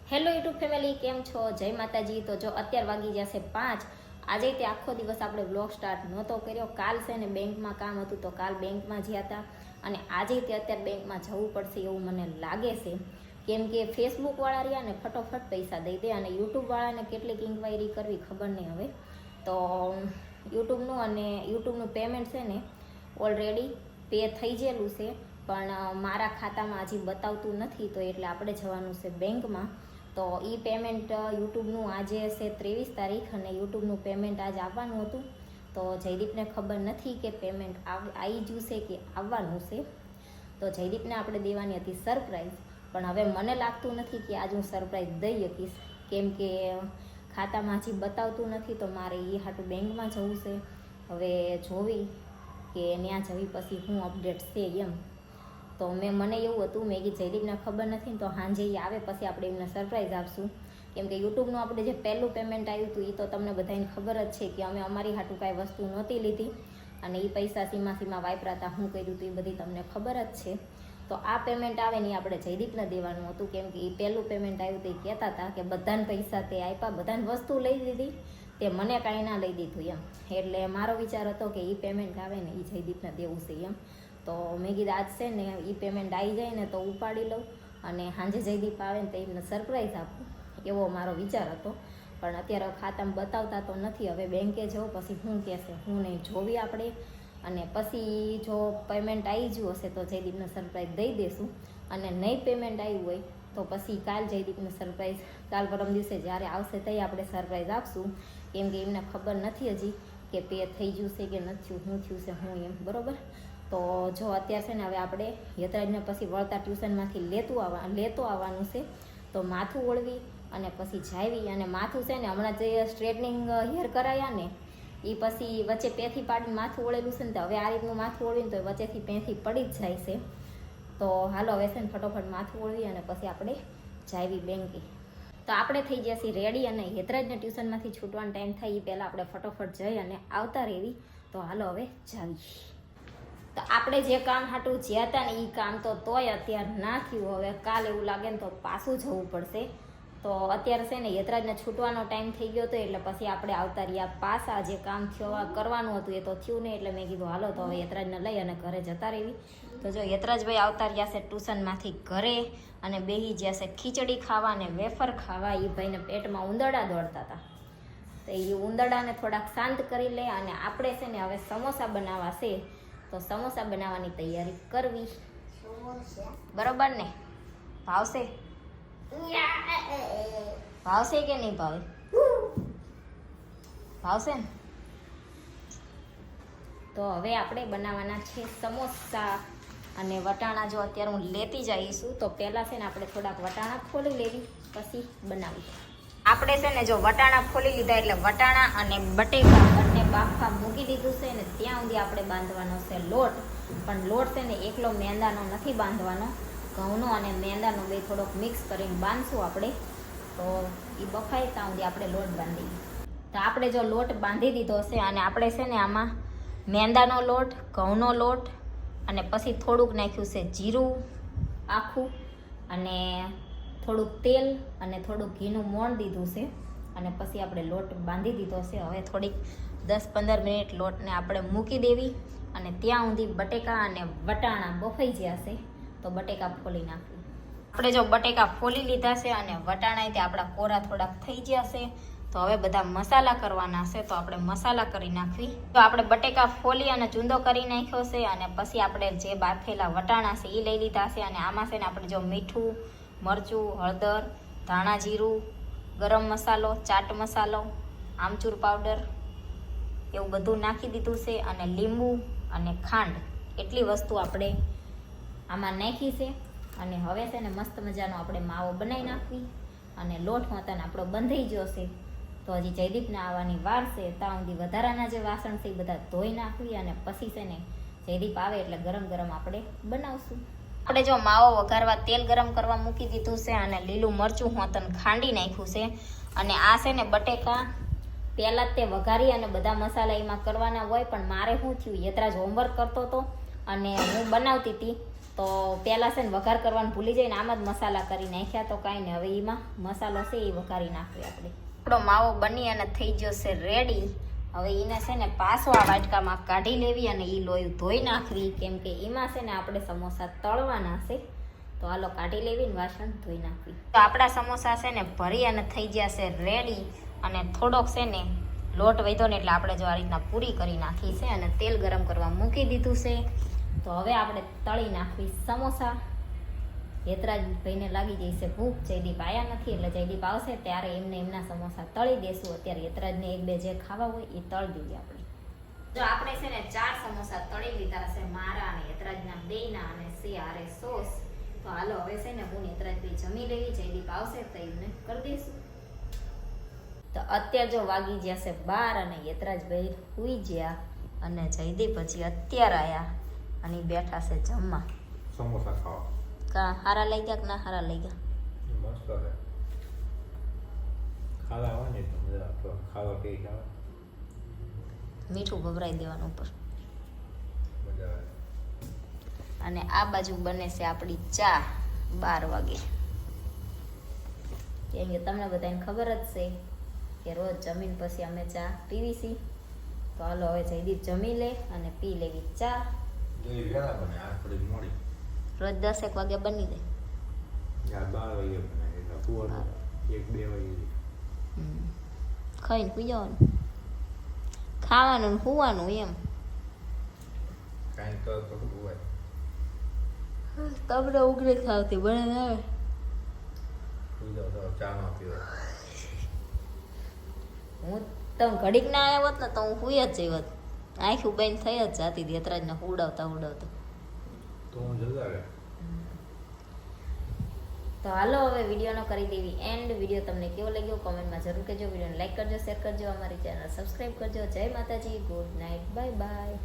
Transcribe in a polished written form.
Hello YouTube family, કેમ છો? જય માતાજી. તો જો અત્યારે વાગી જશે 5. આજે તે આખો દિવસ આપણે વ્લોગ સ્ટાર્ટ નહોતો કર્યો. કાલ છે ને બેંકમાં કામ હતું તો કાલ બેંકમાં ગયા હતા અને આજે તે અત્યારે બેંકમાં જવું પડશે એવું મને લાગે છે, કેમ કે ફેસબુકવાળા રહ્યા ને ફટોફટ પૈસા દઈ દે અને યુટ્યુબવાળાને કેટલીક ઇન્ક્વાયરી કરવી ખબર નહીં હવે. તો યુટ્યુબનું પેમેન્ટ છે ને ઓલરેડી પે થઈ ગયેલું છે, પણ મારા ખાતામાં હજી બતાવતું નથી, તો એટલે આપણે જવાનું છે બેંકમાં. તો એ પેમેન્ટ યુટ્યુબનું આજે છે 23 તારીખ અને યુટ્યુબનું પેમેન્ટ આજે આવવાનું હતું. તો જયદીપને ખબર નથી કે પેમેન્ટ આવી ગયું છે કે આવવાનું છે. તો જયદીપને આપણે દેવાની હતી સરપ્રાઈઝ, પણ હવે મને લાગતું નથી કે આજ હું સરપ્રાઈઝ દઈ શકીશ, કેમ કે ખાતામાં હજી બતાવતું નથી. તો મારે એ હાટું બેંકમાં જવું છે. હવે જોવી કે ત્યાં જવી પછી શું અપડેટ છે એમ. તો મને એવું હતું, મેં કીધું જયદીપને ખબર નથી ને તો સાંજે આવે પછી આપણે એમને સરપ્રાઈઝ આપશું, કેમ કે યુટ્યુબનું આપણે જે પહેલું પેમેન્ટ આવ્યું હતું એ તો તમને બધાને ખબર જ છે કે અમે અમારી હાટું કાંઈ વસ્તુ નહોતી લીધી અને એ પૈસા સીમા વાપરા હતા, શું કર્યું હતું એ બધી તમને ખબર જ છે. તો આ પેમેન્ટ આવે ને આપણે જયદીપને દેવાનું હતું, કેમ કે એ પહેલું પેમેન્ટ આવ્યું તો એ કહેતા હતા કે બધાને પૈસા તે આપ્યા, બધાને વસ્તુ લઈ દીધી, તે મને કાંઈ ના લઈ દીધું એમ. એટલે મારો વિચાર હતો કે એ પેમેન્ટ આવે ને એ જયદીપને દેવું છે એમ. તો મેં કીધું આજ છે ને એ પેમેન્ટ આવી જાય ને તો ઉપાડી લઉં અને સાંજે જયદીપ આવે ને તો એમને સરપ્રાઈઝ આપું, એવો મારો વિચાર હતો. પણ અત્યારે ખાતામાં બતાવતા તો નથી. હવે બેંકે જવું પછી શું કહેશે હું નહીં જોવી આપણે, અને પછી જો પેમેન્ટ આવી ગયું હશે તો જયદીપને સરપ્રાઈઝ દઈ દઈશું, અને નહીં પેમેન્ટ આવ્યું હોય તો પછી કાલ જયદીપને સરપ્રાઈઝ કાલ પરમ દિવસે જ્યારે આવશે ત્યાં આપણે સરપ્રાઈઝ આપશું, કેમ કે એમને ખબર નથી હજી કે પે થઈ ગયું છે કે નથી, શું થયું છે હું એમ, બરાબર. તો જો અત્યારે છે ને હવે આપણે યતરાજને પછી વળતા ટ્યુશનમાંથી લેતો આવવાનું છે. તો માથું ઓળવી અને પછી જાવી, અને માથું છે ને હમણાં જે સ્ટ્રેટનિંગ હેર કરાયા ને એ પછી વચ્ચે પેથી પાડીને માથું ઓળેલું છે ને, તો હવે આ રીતનું માથું ઓળવીને તો વચ્ચેથી પેથી પડી જ જાય છે. તો હાલો હવે છે ને ફટોફટ માથું ઓળવી અને પછી આપણે જાવી બેંકે. તો આપણે થઈ ગયા છીએ રેડી, અને યતરાજને ટ્યુશનમાંથી છૂટવાનો ટાઈમ થાય એ પહેલાં આપણે ફટોફટ જઈ અને આવતા રહેવી. તો હાલો હવે જાવી. તો આપણે જે કામ હાટું જ્યાં હતા ને એ કામ તો તોય અત્યારે ના થયું. હવે કાલ એવું લાગે ને તો પાછું જવું પડશે. તો અત્યારે છે ને યતરાજને છૂટવાનો ટાઈમ થઈ ગયો હતો, એટલે પછી આપણે આવતા રહ્યા પાછા. જે કામ કરવાનું હતું એ તો થયું નહીં, એટલે મેં કીધું હાલો તો હવે યતરાજને લઈ અને ઘરે જતા રહેવી. તો જો યતરાજભાઈ આવતા રહ્યા છે ટ્યુશનમાંથી ઘરે, અને બેસી ગયા છે ખીચડી ખાવા અને વેફર ખાવા. એ ભાઈને પેટમાં ઉંદરડા દોડતા હતા, તો એ ઉંદરડાને થોડાક શાંત કરી લે. અને આપણે છે ને હવે સમોસા બનાવવા છે, તો સમોસા બનાવવાની તૈયારી કરવી, બરોબર ને? ભાવશે કે નહીં ભાવે? ભાવશે ને? તો હવે આપણે બનાવવાના છે સમોસા અને વટાણા. જો અત્યારે હું લેતી જઈશું, તો પહેલાં છે ને આપણે થોડાક વટાણા ખોલી લેવી પછી બનાવી. આપણે છે ને જો વટાણા ખોલી લીધા એટલે વટાણા અને બટેકા બંને બાફા મૂકી દીધું છે ને ત્યાં સુધી આપણે બાંધવાનો છે લોટ. પણ લોટ છે ને એકલો મેંદાનો નથી બાંધવાનો, ઘઉંનો અને મેંદાનો બે થોડોક મિક્સ કરીને બાંધશું આપણે. તો એ બફાય ત્યાં સુધી આપણે લોટ બાંધી. તો આપણે જો લોટ બાંધી દીધો છે, અને આપણે છે ને આમાં મેંદાનો લોટ, ઘઉંનો લોટ અને પછી થોડુંક નાખ્યું છે જીરું આખું, અને થોડુંક તેલ અને થોડુંક ઘીનું મોણ દીધું છે, અને પછી આપણે લોટ બાંધી દીધો છે. હવે થોડીક 10-15 મિનિટ લોટને આપણે મૂકી દેવી, અને ત્યાં સુધી બટેકા અને વટાણા બફાઈ ગયા છે તો બટેકા ફોલી નાખવી. આપણે જો બટેકા ફોલી લીધા છે અને વટાણા તે આપણા કોરા થોડાક થઈ ગયા છે. તો હવે બધા મસાલા કરવાના છે, તો આપણે મસાલા કરી નાખવી. તો આપણે બટેકા ફોલી અને ચૂંદો કરી નાખ્યો છે, અને પછી આપણે જે બાફેલા વટાણા છે એ લઈ લીધા છે. અને આમાં છે ને આપણે જો મીઠું, મરચું, હળદર, ધાણા જીરું, ગરમ મસાલો, ચાટ મસાલો, આમચૂર પાવડર એવું બધું નાખી દીધું છે, અને લીંબુ અને ખાંડ એટલી વસ્તુ આપણે આમાં નાખી છે. અને હવે છે ને મસ્ત મજાનો આપણે માવો બનાવી નાખવી, અને લોટ હોતાને આપણો બંધાઈ ગયો છે. તો હજી જયદીપને આવવાની વાર છે, ત્યાં સુધી વધારાના જે વાસણ છે એ બધા ધોઈ નાખવી, અને પછી છે ને જયદીપ આવે એટલે ગરમ ગરમ આપણે બનાવશું. આપણે જો માવો વઘારવા તેલ ગરમ કરવા મૂકી દીધું છે, અને લીલું મરચું હોતન ખાંડી નાખ્યું છે. અને આ છે ને બટેકા પહેલાં તે વઘારી અને બધા મસાલા એમાં કરવાના હોય, પણ મારે શું થયું, યતરાજ હોમવર્ક કરતો હતો અને હું બનાવતી હતી તો પહેલાં છે ને વઘાર કરવાનું ભૂલી જઈને આમ જ મસાલા કરી નાખ્યા, તો કાંઈ નહીં, હવે એમાં મસાલો છે એ વઘારી નાખવી આપણે. આપણો માવો બની અને થઈ ગયો છે રેડી. હવે એને છે ને પાછો આ વાટકામાં કાઢી લેવી અને એ લોહી ધોઈ નાખવી, કેમ કે એમાં છે ને આપણે સમોસા તળવાના છે. તો હાલો કાઢી લેવી ને વાસણ ધોઈ નાખવી. તો આપણા સમોસા છે ને ભરી અને થઈ ગયા છે રેડી. અને થોડોક છે ને લોટ વધ્યો ને એટલે આપણે જો આ રીતના પૂરી કરી નાખી છે અને તેલ ગરમ કરવા મૂકી દીધું છે. તો હવે આપણે તળી નાખવી સમોસા. હેતરાજભાઈને લાગી જઈશે ભૂખ, જયદીપ આવ્યા નથી એટલે જયદીપ આવશે ત્યારે એમના સમોસા તળી દેશું. અત્યારે હેતરાજને એક બે જે ખાવા હોય એ તળી દઈએ આપણે. જો આપણે છે ને 4 સમોસા તળી લીધા છે, મારા અને હેતરાજના બેયના, અને છે આરે સોસ. તો હાલો હવે છે ને હું હેતરાજભાઈ જમી લેવી, જયદીપ આવશે તો એમને કરી દઈશું. તો અત્યારે જો વાગી ગયા છે 12 અને હેતરાજભાઈ સુઈ ગયા અને જયદીપ હજી અત્યારે આવ્યા અને બેઠા છે જમવા. સમોસા ખાવા કા હારા લઈ ગયા કે ના હારા લઈ ગયા? મસ્ત છે. ખાવા આવે ને તો મજા આવે. ખાવા કઈ ખાવા મીઠું ભભરાઈ દેવાનું ઉપર. મજા આવે. અને આ બાજુ બને છે આપણી ચા 12 વાગે. કેમ કે તમને બધાને ખબર જ છે કે રોજ જમીન પછી અમે ચા પીવી છીએ. તો હાલો હવે જયદીપ જમી લે અને પી લેવી ચા. જોઈ વેળા બને આ થોડી મોડી. રોજ 10 વાગે બની જાય. યાર 12 વાગે બને એટલે પુઅર 1-2 વાગે. ખાઈને પી જવાનું, ખાવાનું ને સુવાનું એમ. કાંઈ તો હોય. તમને ઉઘરે ખાવતી બને આવે. તું જાવ તો ચા ના પીવા. હું તમે ઘડીક ના આવ્યા હોત ને તો હું સુઈ જ જઈ હોત. આંખું બંધ થઈ જ જાતી હતી હેતરાજને ઉડાવતા. તો હું જતા રહે. તો હાલો હવે વિડીયોનો કરી દેવી એન્ડ. વિડીયો તમને કેવો લાગ્યો કોમેન્ટમાં જરૂર કહેજો. વિડીયોને લાઈક કરજો, શેર કરજો, અમારી ચેનલ સબસ્ક્રાઈબ કરજો. જય માતાજી, ગુડ નાઇટ, બાય બાય.